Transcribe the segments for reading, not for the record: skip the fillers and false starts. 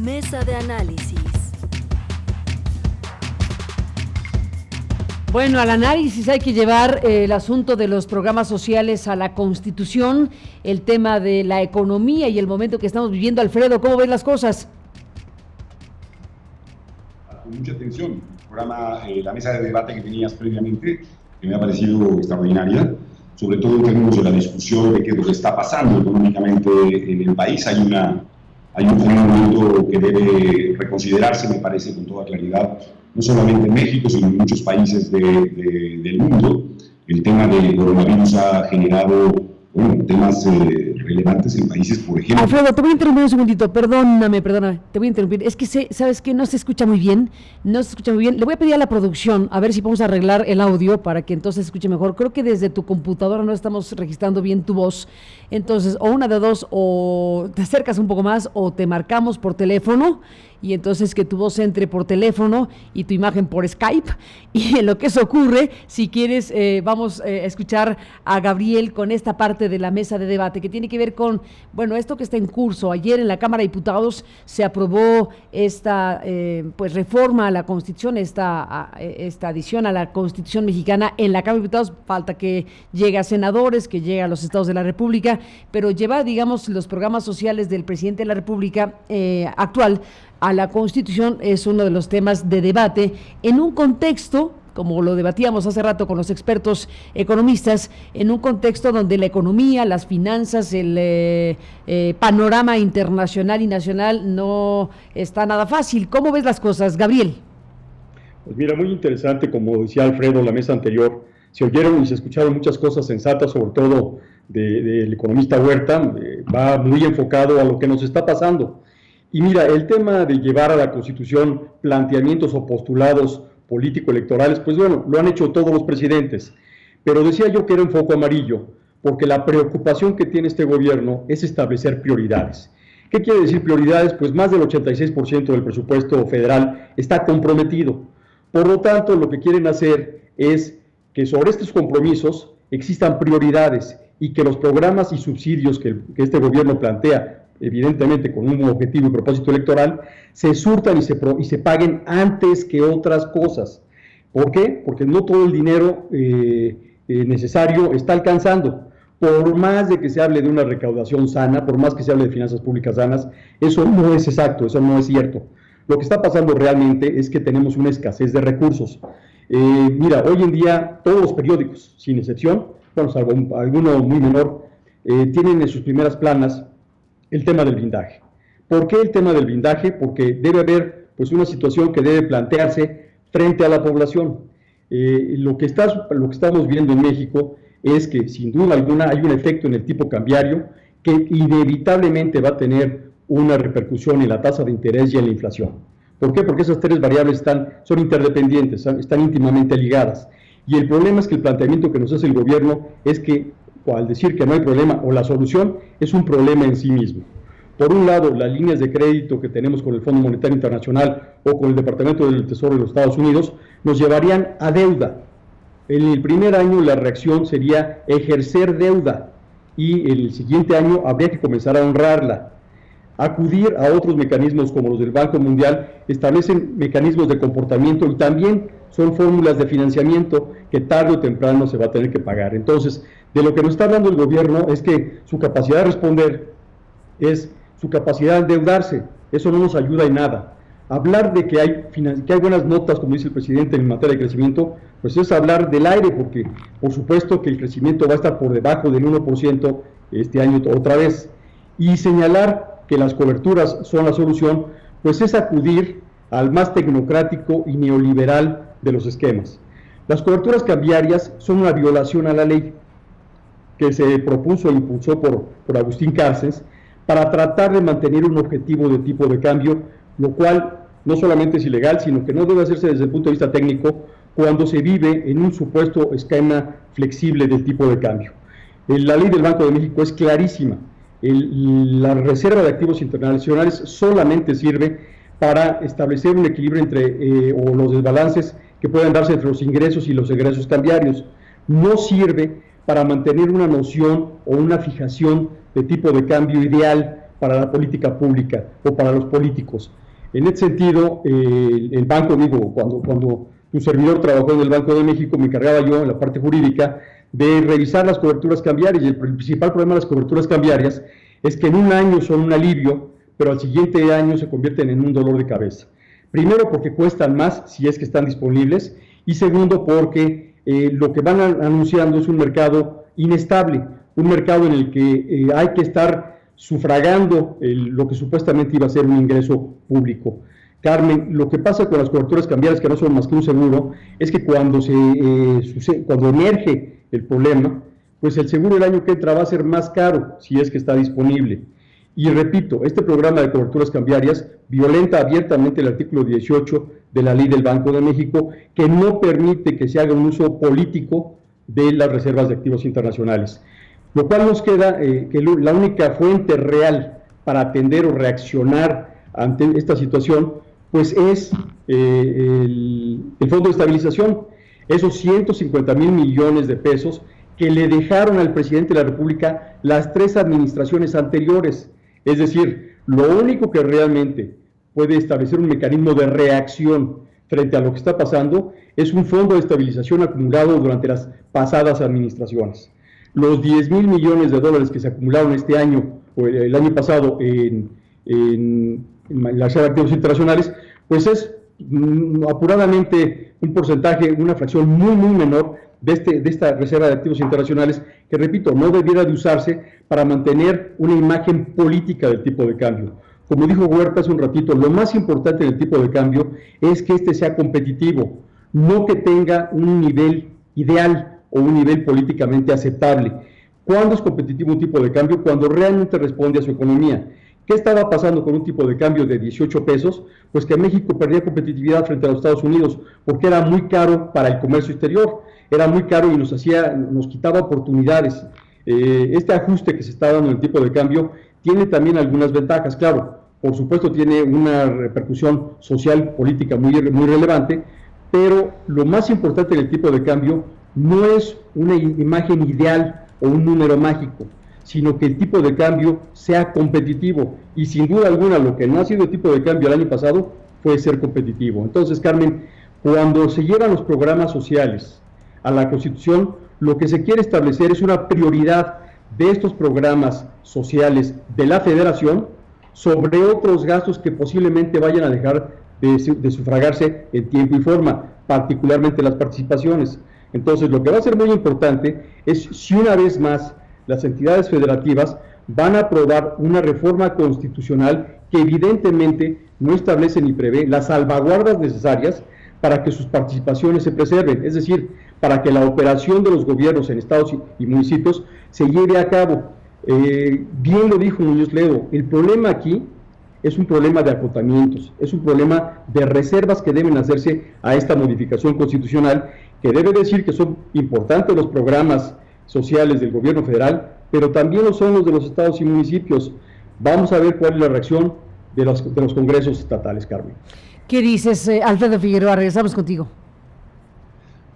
Mesa de análisis. Bueno, al análisis hay que llevar el asunto de los programas sociales a la Constitución, el tema de la economía y el momento que estamos viviendo. Alfredo, ¿cómo ves las cosas? Con mucha atención, el programa, la mesa de debate que tenías previamente, que me ha parecido extraordinaria, sobre todo en términos de la discusión de qué nos está pasando económicamente en el país. Hay un momento que debe reconsiderarse, me parece, con toda claridad, no solamente en México, sino en muchos países del mundo. El tema del coronavirus ha generado temas relevantes en países, por ejemplo. Alfredo, te voy a interrumpir un segundito, perdóname, te voy a interrumpir. Es que ¿sabes qué? No se escucha muy bien. Le voy a pedir a la producción a ver si podemos arreglar el audio para que entonces se escuche mejor. Creo que desde tu computadora no estamos registrando bien tu voz. Entonces, o una de dos, o te acercas un poco más o te marcamos por teléfono y entonces que tu voz entre por teléfono y tu imagen por Skype. Y en lo que eso ocurre, si quieres, vamos a escuchar a Gabriel con esta parte de la mesa de debate que tiene que ver con, esto que está en curso. Ayer en la Cámara de Diputados se aprobó esta reforma a la Constitución, esta adición a la Constitución mexicana en la Cámara de Diputados. Falta que llegue a senadores, que llegue a los estados de la República, pero lleva, digamos, los programas sociales del presidente de la República actual a la Constitución es uno de los temas de debate en un contexto, como lo debatíamos hace rato con los expertos economistas, en un contexto donde la economía, las finanzas, el panorama internacional y nacional no está nada fácil. ¿Cómo ves las cosas, Gabriel? Pues mira, muy interesante, como decía Alfredo en la mesa anterior, se oyeron y se escucharon muchas cosas sensatas, sobre todo del economista Huerta, va muy enfocado a lo que nos está pasando. Y mira, el tema de llevar a la Constitución planteamientos o postulados político-electorales, pues bueno, lo han hecho todos los presidentes. Pero decía yo que era un foco amarillo, porque la preocupación que tiene este gobierno es establecer prioridades. ¿Qué quiere decir prioridades? Pues más del 86% del presupuesto federal está comprometido. Por lo tanto, lo que quieren hacer es que sobre estos compromisos existan prioridades y que los programas y subsidios que este gobierno plantea, evidentemente con un objetivo y propósito electoral, se surtan y se paguen antes que otras cosas. ¿Por qué? Porque no todo el dinero necesario está alcanzando. Por más de que se hable de una recaudación sana, por más que se hable de finanzas públicas sanas, eso no es exacto, eso no es cierto. Lo que está pasando realmente es que tenemos una escasez de recursos. Mira, hoy en día todos los periódicos, sin excepción, salvo alguno muy menor, tienen en sus primeras planas el tema del blindaje. ¿Por qué el tema del blindaje? Porque debe haber una situación que debe plantearse frente a la población. Lo que estamos viendo en México es que sin duda alguna hay un efecto en el tipo cambiario que inevitablemente va a tener una repercusión en la tasa de interés y en la inflación. ¿Por qué? Porque esas tres variables son interdependientes, están íntimamente ligadas. Y el problema es que el planteamiento que nos hace el gobierno es que, al decir que no hay problema o la solución, es un problema en sí mismo. Por un lado, las líneas de crédito que tenemos con el Fondo Monetario Internacional o con el Departamento del Tesoro de los Estados Unidos nos llevarían a deuda. En el primer año la reacción sería ejercer deuda y en el siguiente año habría que comenzar a honrarla. Acudir a otros mecanismos como los del Banco Mundial establecen mecanismos de comportamiento y también son fórmulas de financiamiento que tarde o temprano se va a tener que pagar. Entonces, de lo que nos está hablando el gobierno es que su capacidad de responder es su capacidad de endeudarse. Eso no nos ayuda en nada. Hablar de que hay buenas notas, como dice el presidente, en materia de crecimiento, pues es hablar del aire, porque por supuesto que el crecimiento va a estar por debajo del 1% este año otra vez. Y señalar que las coberturas son la solución, pues es acudir al más tecnocrático y neoliberal de los esquemas. Las coberturas cambiarias son una violación a la ley que se propuso e impulsó por Agustín Cárcens para tratar de mantener un objetivo de tipo de cambio, lo cual no solamente es ilegal, sino que no debe hacerse desde el punto de vista técnico cuando se vive en un supuesto esquema flexible del tipo de cambio. La ley del Banco de México es clarísima. La reserva de activos internacionales solamente sirve para establecer un equilibrio entre o los desbalances que pueden darse entre los ingresos y los egresos cambiarios. No sirve para mantener una noción o una fijación de tipo de cambio ideal para la política pública o para los políticos. En ese sentido, el banco, cuando un servidor trabajó en el Banco de México, me encargaba yo en la parte jurídica de revisar las coberturas cambiarias, y el principal problema de las coberturas cambiarias es que en un año son un alivio, pero al siguiente año se convierten en un dolor de cabeza. Primero, porque cuestan más si es que están disponibles, y segundo, porque lo que van anunciando es un mercado inestable, un mercado en el que hay que estar sufragando lo que supuestamente iba a ser un ingreso público. Carmen, lo que pasa con las coberturas cambiarias, que no son más que un seguro, es que cuando emerge el problema, pues el seguro el año que entra va a ser más caro si es que está disponible. Y repito, este programa de coberturas cambiarias violenta abiertamente el artículo 18 de la Ley del Banco de México, que no permite que se haga un uso político de las reservas de activos internacionales. Lo cual nos queda que la única fuente real para atender o reaccionar ante esta situación, pues es el Fondo de Estabilización, esos 150,000 millones de pesos que le dejaron al presidente de la República las 3 administraciones anteriores. Es decir, lo único que realmente puede establecer un mecanismo de reacción frente a lo que está pasando es un fondo de estabilización acumulado durante las pasadas administraciones. Los 10,000 millones de dólares que se acumularon este año o el año pasado en la reserva de activos internacionales, pues es apuradamente un porcentaje, una fracción muy menor de esta reserva de activos internacionales, que repito, no debiera de usarse para mantener una imagen política del tipo de cambio. Como dijo Huerta hace un ratito, lo más importante del tipo de cambio es que este sea competitivo, no que tenga un nivel ideal o un nivel políticamente aceptable. ¿Cuándo es competitivo un tipo de cambio? Cuando realmente responde a su economía. ¿Qué estaba pasando con un tipo de cambio de 18 pesos? Pues que México perdía competitividad frente a los Estados Unidos, porque era muy caro para el comercio exterior, era muy caro y nos quitaba oportunidades. Este ajuste que se está dando en el tipo de cambio tiene también algunas ventajas, claro, por supuesto tiene una repercusión social, política muy relevante, pero lo más importante del tipo de cambio no es una imagen ideal o un número mágico, sino que el tipo de cambio sea competitivo, y sin duda alguna lo que no ha sido el tipo de cambio el año pasado fue ser competitivo. Entonces, Carmen, cuando se llevan los programas sociales a la Constitución, lo que se quiere establecer es una prioridad de estos programas sociales de la Federación sobre otros gastos que posiblemente vayan a dejar de sufragarse en tiempo y forma, particularmente las participaciones. Entonces, lo que va a ser muy importante es si una vez más las entidades federativas van a aprobar una reforma constitucional que evidentemente no establece ni prevé las salvaguardas necesarias para que sus participaciones se preserven, es decir, para que la operación de los gobiernos en estados y municipios se lleve a cabo. Bien lo dijo Muñoz Ledo, el problema aquí es un problema de acotamientos, es un problema de reservas que deben hacerse a esta modificación constitucional, que debe decir que son importantes los programas sociales del gobierno federal, pero también lo son los de los estados y municipios. Vamos a ver cuál es la reacción de los congresos estatales, Carmen. ¿Qué dices, Alfredo Figueroa? Regresamos contigo.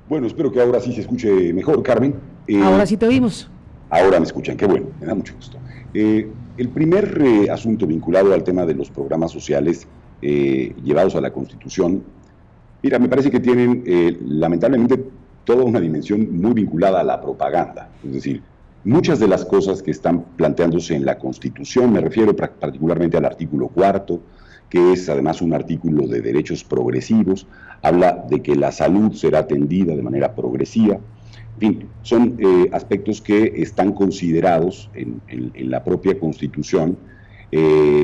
Bueno, espero que ahora sí se escuche mejor, Carmen. Ahora sí te oímos. Ahora me escuchan, qué bueno, me da mucho gusto. El primer asunto vinculado al tema de los programas sociales llevados a la Constitución, mira, me parece que tienen lamentablemente toda una dimensión muy vinculada a la propaganda. Es decir, muchas de las cosas que están planteándose en la Constitución, me refiero particularmente al artículo 4, que es además un artículo de derechos progresivos, habla de que la salud será atendida de manera progresiva. En fin, son aspectos que están considerados en la propia Constitución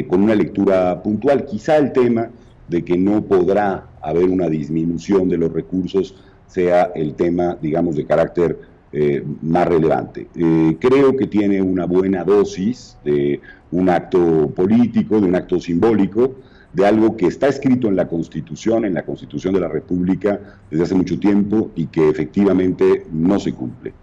con una lectura puntual. Quizá el tema de que no podrá haber una disminución de los recursos sea el tema, digamos, de carácter más relevante. Creo que tiene una buena dosis de un acto político, de un acto simbólico, de algo que está escrito en la Constitución de la República desde hace mucho tiempo y que efectivamente no se cumple.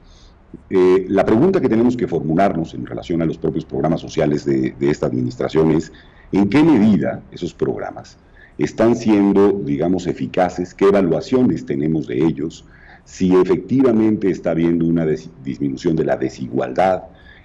La pregunta que tenemos que formularnos en relación a los propios programas sociales de esta administración es ¿en qué medida esos programas están siendo, digamos, eficaces? ¿Qué evaluaciones tenemos de ellos? Si efectivamente está habiendo una disminución de la desigualdad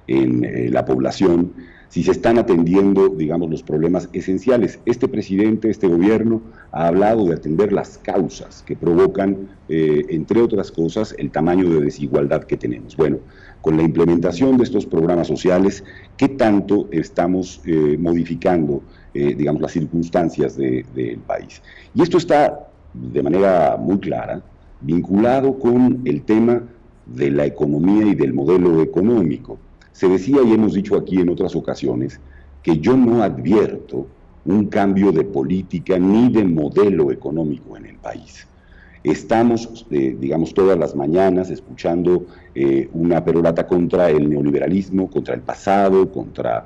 en la población, si se están atendiendo, digamos, los problemas esenciales. Este presidente, este gobierno, ha hablado de atender las causas que provocan, entre otras cosas, el tamaño de desigualdad que tenemos. Bueno, con la implementación de estos programas sociales, ¿qué tanto estamos modificando, digamos, las circunstancias del país? Y esto está, de manera muy clara, vinculado con el tema de la economía y del modelo económico. Se decía, y hemos dicho aquí en otras ocasiones, que yo no advierto un cambio de política ni de modelo económico en el país. Estamos, digamos, todas las mañanas escuchando una perorata contra el neoliberalismo, contra el pasado, contra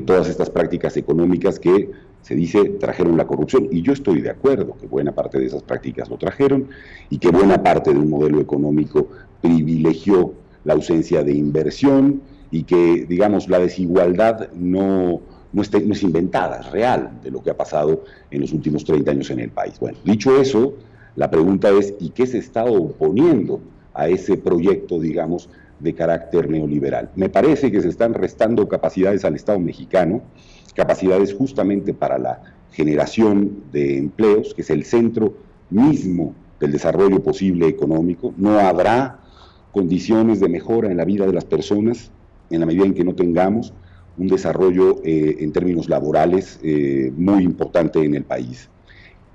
todas estas prácticas económicas que se dice trajeron la corrupción, y yo estoy de acuerdo que buena parte de esas prácticas lo trajeron y que buena parte de un modelo económico privilegió la ausencia de inversión y que, digamos, la desigualdad no es inventada, es real de lo que ha pasado en los últimos 30 años en el país. Bueno, dicho eso, la pregunta es, ¿y qué se está oponiendo a ese proyecto, digamos, de carácter neoliberal? Me parece que se están restando capacidades al Estado mexicano, capacidades justamente para la generación de empleos, que es el centro mismo del desarrollo posible económico. No habrá condiciones de mejora en la vida de las personas en la medida en que no tengamos un desarrollo en términos laborales muy importante en el país.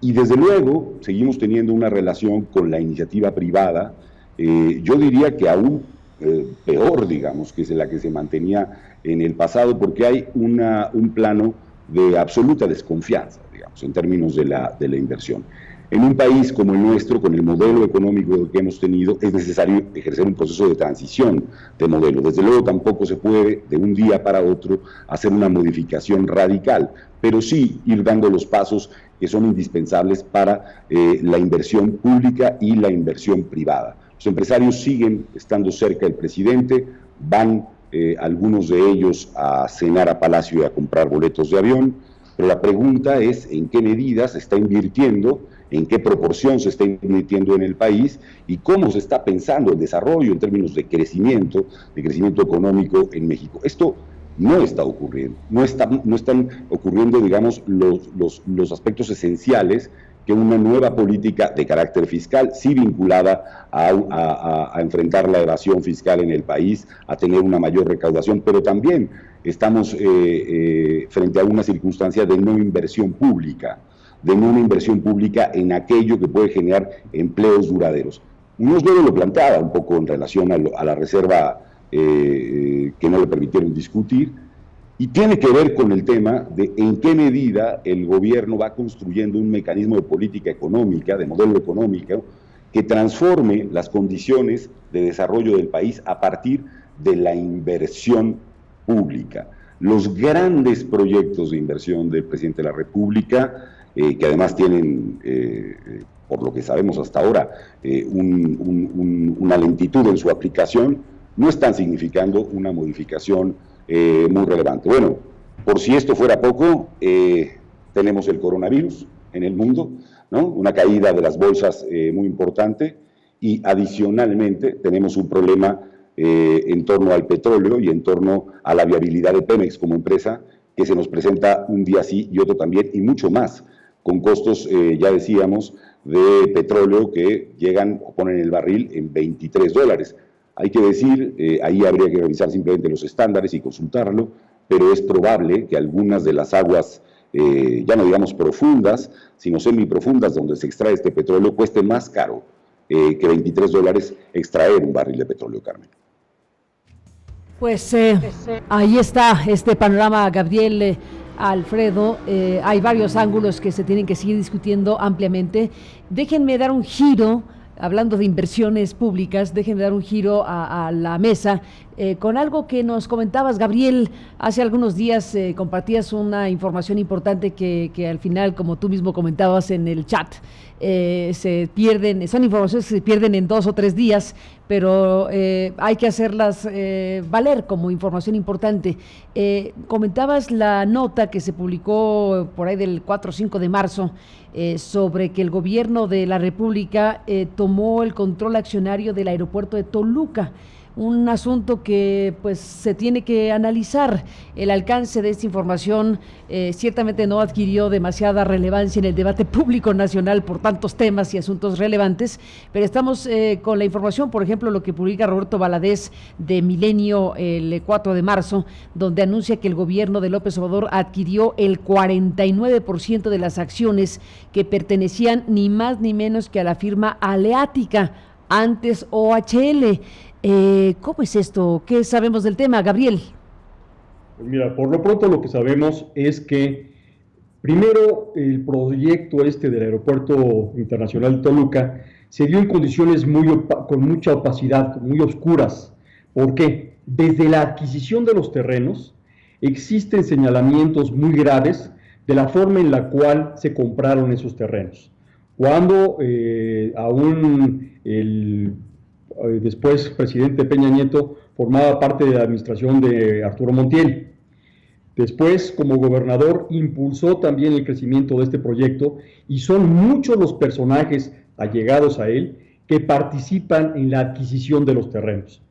Y desde luego seguimos teniendo una relación con la iniciativa privada, yo diría que aún peor, digamos, que es la que se mantenía en el pasado, porque hay un plano de absoluta desconfianza, digamos, en términos de la inversión. En un país como el nuestro, con el modelo económico que hemos tenido, es necesario ejercer un proceso de transición de modelo. Desde luego tampoco se puede de un día para otro hacer una modificación radical, pero sí ir dando los pasos que son indispensables para la inversión pública y la inversión privada. Los empresarios siguen estando cerca del presidente, van algunos de ellos a cenar a Palacio y a comprar boletos de avión, pero la pregunta es en qué medida se está invirtiendo, en qué proporción se está invirtiendo en el país y cómo se está pensando el desarrollo en términos de crecimiento económico en México. Esto no está ocurriendo, no están ocurriendo, digamos, los aspectos esenciales que una nueva política de carácter fiscal, sí vinculada a enfrentar la evasión fiscal en el país, a tener una mayor recaudación, pero también estamos frente a una circunstancia de no inversión pública, en aquello que puede generar empleos duraderos. Unos lo planteaba un poco en relación a la reserva que no le permitieron discutir, y tiene que ver con el tema de en qué medida el gobierno va construyendo un mecanismo de política económica, de modelo económico, que transforme las condiciones de desarrollo del país a partir de la inversión pública. Los grandes proyectos de inversión del presidente de la República, que además tienen, por lo que sabemos hasta ahora, una lentitud en su aplicación, no están significando una modificación muy relevante. Bueno, por si esto fuera poco, tenemos el coronavirus en el mundo, ¿no? Una caída de las bolsas muy importante, y adicionalmente tenemos un problema en torno al petróleo y en torno a la viabilidad de Pemex como empresa, que se nos presenta un día sí y otro también, y mucho más, con costos, ya decíamos, de petróleo que llegan o ponen el barril en $23. Hay que decir, ahí habría que revisar simplemente los estándares y consultarlo, pero es probable que algunas de las aguas, ya no digamos profundas, sino semiprofundas, donde se extrae este petróleo, cueste más caro que $23 extraer un barril de petróleo, Carmen. Pues ahí está este panorama, Gabriel, Alfredo. Hay varios ángulos que se tienen que seguir discutiendo ampliamente. Déjenme dar un giro. Hablando de inversiones públicas, déjenme dar un giro a la mesa con algo que nos comentabas, Gabriel. Hace algunos días compartías una información importante que al final, como tú mismo comentabas en el chat, se pierden, son informaciones que se pierden en 2 o 3 días, pero hay que hacerlas valer como información importante. Comentabas la nota que se publicó por ahí del 4 o 5 de marzo, sobre que el gobierno de la República tomó el control accionario del aeropuerto de Toluca. un asunto que pues se tiene que analizar. El alcance de esta información ciertamente no adquirió demasiada relevancia en el debate público nacional por tantos temas y asuntos relevantes, pero estamos con la información, por ejemplo, lo que publica Roberto Valadez de Milenio el 4 de marzo, donde anuncia que el gobierno de López Obrador adquirió el 49% de las acciones que pertenecían ni más ni menos que a la firma Aleática, antes OHL. ¿Cómo es esto? ¿Qué sabemos del tema, Gabriel? Pues mira, por lo pronto lo que sabemos es que primero el proyecto del Aeropuerto Internacional de Toluca se dio en condiciones con mucha opacidad, muy oscuras. ¿Por qué? Desde la adquisición de los terrenos existen señalamientos muy graves de la forma en la cual se compraron esos terrenos. Cuando aún el después presidente Peña Nieto formaba parte de la administración de Arturo Montiel. Después, como gobernador, impulsó también el crecimiento de este proyecto y son muchos los personajes allegados a él que participan en la adquisición de los terrenos.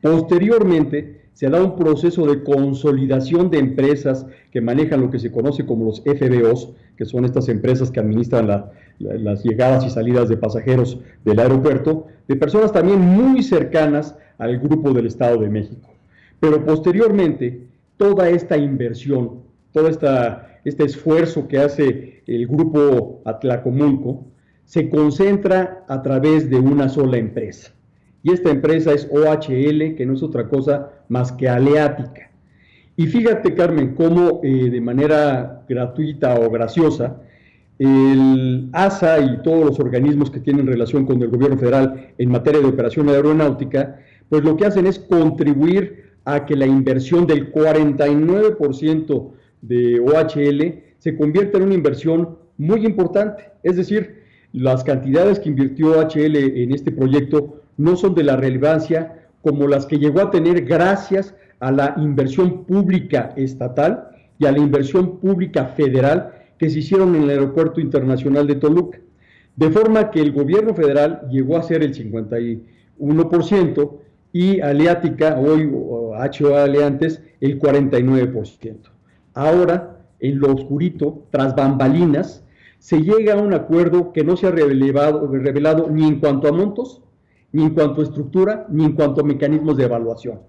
Posteriormente, se da un proceso de consolidación de empresas que manejan lo que se conoce como los FBOs, que son estas empresas que administran las llegadas y salidas de pasajeros del aeropuerto, de personas también muy cercanas al grupo del Estado de México. Pero posteriormente, toda esta inversión, todo este esfuerzo que hace el grupo Atlacomulco, se concentra a través de una sola empresa. Y esta empresa es OHL, que no es otra cosa más que Aleática. Y fíjate, Carmen, cómo de manera gratuita o graciosa, el ASA y todos los organismos que tienen relación con el gobierno federal en materia de operación aeronáutica, pues lo que hacen es contribuir a que la inversión del 49% de OHL se convierta en una inversión muy importante. Es decir, las cantidades que invirtió OHL en este proyecto no son de la relevancia como las que llegó a tener gracias a la inversión pública estatal y a la inversión pública federal que se hicieron en el Aeropuerto Internacional de Toluca. De forma que el gobierno federal llegó a ser el 51% y Aleática, hoy HOL antes, el 49%. Ahora, en lo oscurito, tras bambalinas, se llega a un acuerdo que no se ha revelado ni en cuanto a montos, ni en cuanto a estructura, ni en cuanto a mecanismos de evaluación.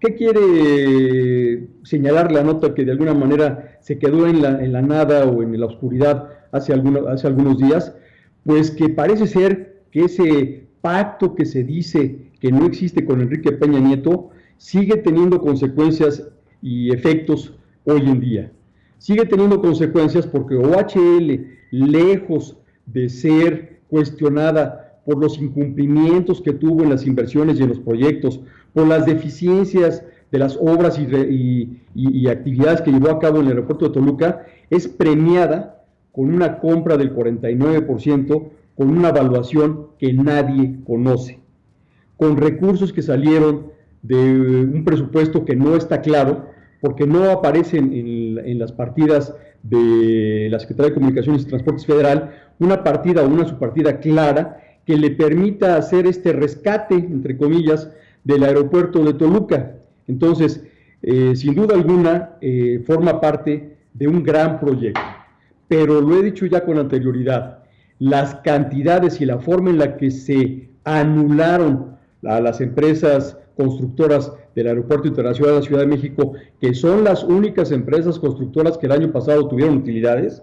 ¿Qué quiere señalar la nota que de alguna manera se quedó en la nada o en la oscuridad hace algunos días? Pues que parece ser que ese pacto que se dice que no existe con Enrique Peña Nieto sigue teniendo consecuencias y efectos hoy en día. Sigue teniendo consecuencias porque OHL, lejos de ser cuestionada por los incumplimientos que tuvo en las inversiones y en los proyectos, por las deficiencias de las obras y actividades que llevó a cabo en el aeropuerto de Toluca, es premiada con una compra del 49%, con una evaluación que nadie conoce, con recursos que salieron de un presupuesto que no está claro, porque no aparecen en las partidas de la Secretaría de Comunicaciones y Transportes Federal, una partida o una subpartida clara que le permita hacer este rescate, entre comillas, del aeropuerto de Toluca. Entonces, sin duda alguna, forma parte de un gran proyecto. Pero lo he dicho ya con anterioridad, las cantidades y la forma en la que se anularon a las empresas constructoras del Aeropuerto Internacional de la Ciudad de México, que son las únicas empresas constructoras que el año pasado tuvieron utilidades,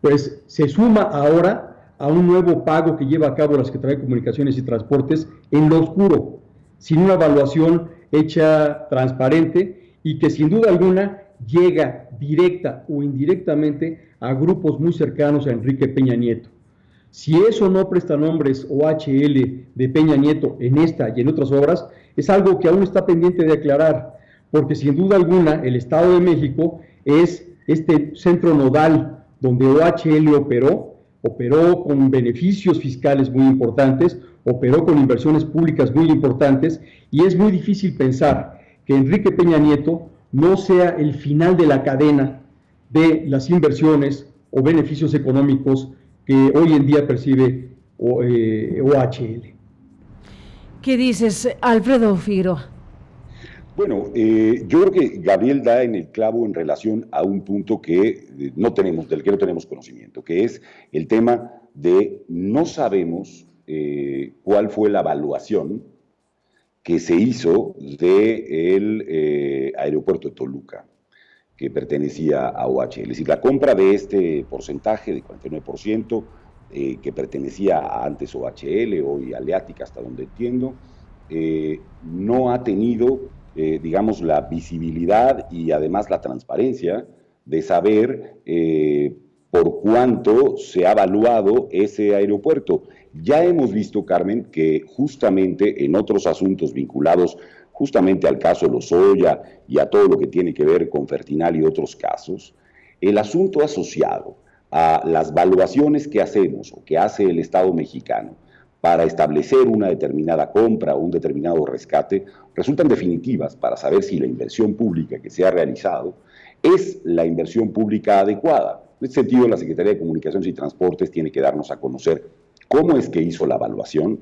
pues se suma ahora a un nuevo pago que lleva a cabo la Secretaría de Comunicaciones y Transportes en lo oscuro, sin una evaluación hecha transparente y que sin duda alguna llega directa o indirectamente a grupos muy cercanos a Enrique Peña Nieto. Si eso no presta nombres OHL de Peña Nieto en esta y en otras obras, es algo que aún está pendiente de aclarar, porque sin duda alguna el Estado de México es este centro nodal donde OHL operó con beneficios fiscales muy importantes, operó con inversiones públicas muy importantes, y es muy difícil pensar que Enrique Peña Nieto no sea el final de la cadena de las inversiones o beneficios económicos que hoy en día percibe OHL. ¿Qué dices, Alfredo Figueroa? Bueno, yo creo que Gabriel da en el clavo en relación a un punto que del que no tenemos conocimiento, que es el tema de no sabemos cuál fue la evaluación que se hizo del aeropuerto de Toluca, que pertenecía a OHL. Es decir, la compra de este porcentaje de 49%, que pertenecía a antes OHL, hoy Aleática, hasta donde entiendo, no ha tenido, digamos, la visibilidad y además la transparencia de saber por cuánto se ha evaluado ese aeropuerto. Ya hemos visto, Carmen, que justamente en otros asuntos vinculados justamente al caso Lozoya y a todo lo que tiene que ver con Fertinal y otros casos, el asunto asociado a las valuaciones que hacemos o que hace el Estado mexicano para establecer una determinada compra o un determinado rescate, resultan definitivas para saber si la inversión pública que se ha realizado es la inversión pública adecuada. En este sentido, la Secretaría de Comunicaciones y Transportes tiene que darnos a conocer cómo es que hizo la evaluación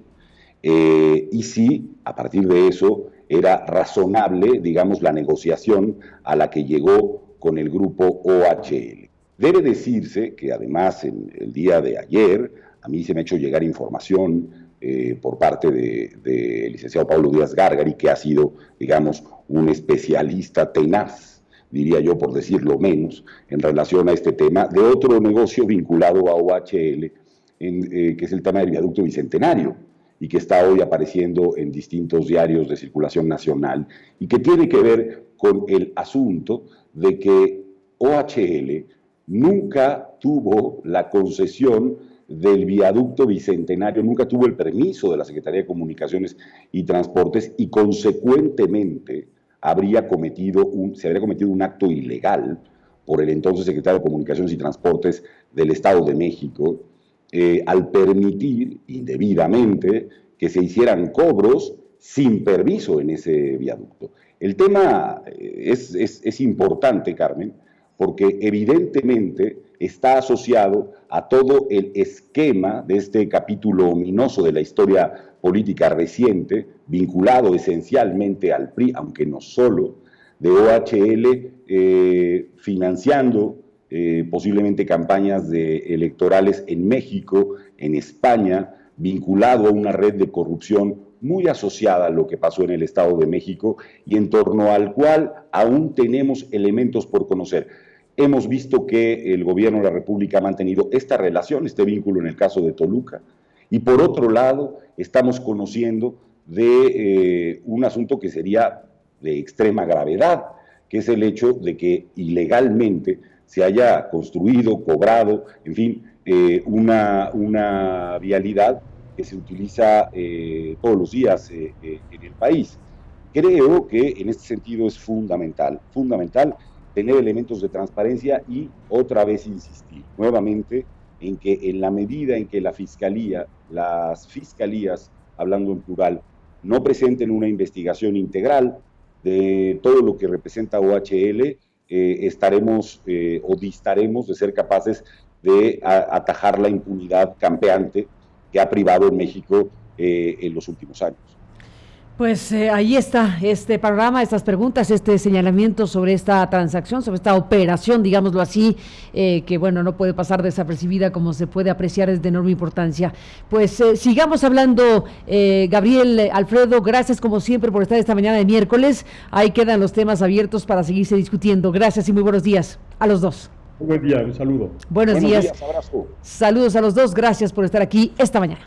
y si, a partir de eso, era razonable, digamos, la negociación a la que llegó con el grupo OHL. Debe decirse que además el día de ayer a mí se me ha hecho llegar información por parte del licenciado Pablo Díaz Gárgari, que ha sido, digamos, un especialista tenaz, diría yo, por decirlo menos, en relación a este tema, de otro negocio vinculado a OHL, que es el tema del viaducto Bicentenario, y que está hoy apareciendo en distintos diarios de circulación nacional, y que tiene que ver con el asunto de que OHL nunca tuvo la concesión del viaducto Bicentenario, nunca tuvo el permiso de la Secretaría de Comunicaciones y Transportes y consecuentemente se habría cometido un acto ilegal por el entonces secretario de Comunicaciones y Transportes del Estado de México al permitir indebidamente que se hicieran cobros sin permiso en ese viaducto. El tema es importante, Carmen, porque evidentemente está asociado a todo el esquema de este capítulo ominoso de la historia política reciente, vinculado esencialmente al PRI, aunque no solo, de OHL financiando posiblemente campañas electorales en México, en España, vinculado a una red de corrupción muy asociada a lo que pasó en el Estado de México y en torno al cual aún tenemos elementos por conocer. Hemos visto que el gobierno de la República ha mantenido esta relación, este vínculo en el caso de Toluca, y por otro lado estamos conociendo de un asunto que sería de extrema gravedad, que es el hecho de que ilegalmente se haya construido, cobrado, en fin, una vialidad que se utiliza todos los días en el país. Creo que en este sentido es fundamental tener elementos de transparencia y otra vez insistir nuevamente en que en la medida en que las fiscalías, hablando en plural, no presenten una investigación integral de todo lo que representa OHL, estaremos o distaremos de ser capaces de atajar la impunidad campeante que ha privado en México en los últimos años. Pues ahí está este panorama, estas preguntas, este señalamiento sobre esta transacción, sobre esta operación, digámoslo así, que bueno, no puede pasar desapercibida, como se puede apreciar, es de enorme importancia. Pues sigamos hablando, Gabriel, Alfredo, gracias como siempre por estar esta mañana de miércoles. Ahí quedan los temas abiertos para seguirse discutiendo. Gracias y muy buenos días a los dos. Un buen día, un saludo. Buenos días. Abrazo. Saludos a los dos, gracias por estar aquí esta mañana.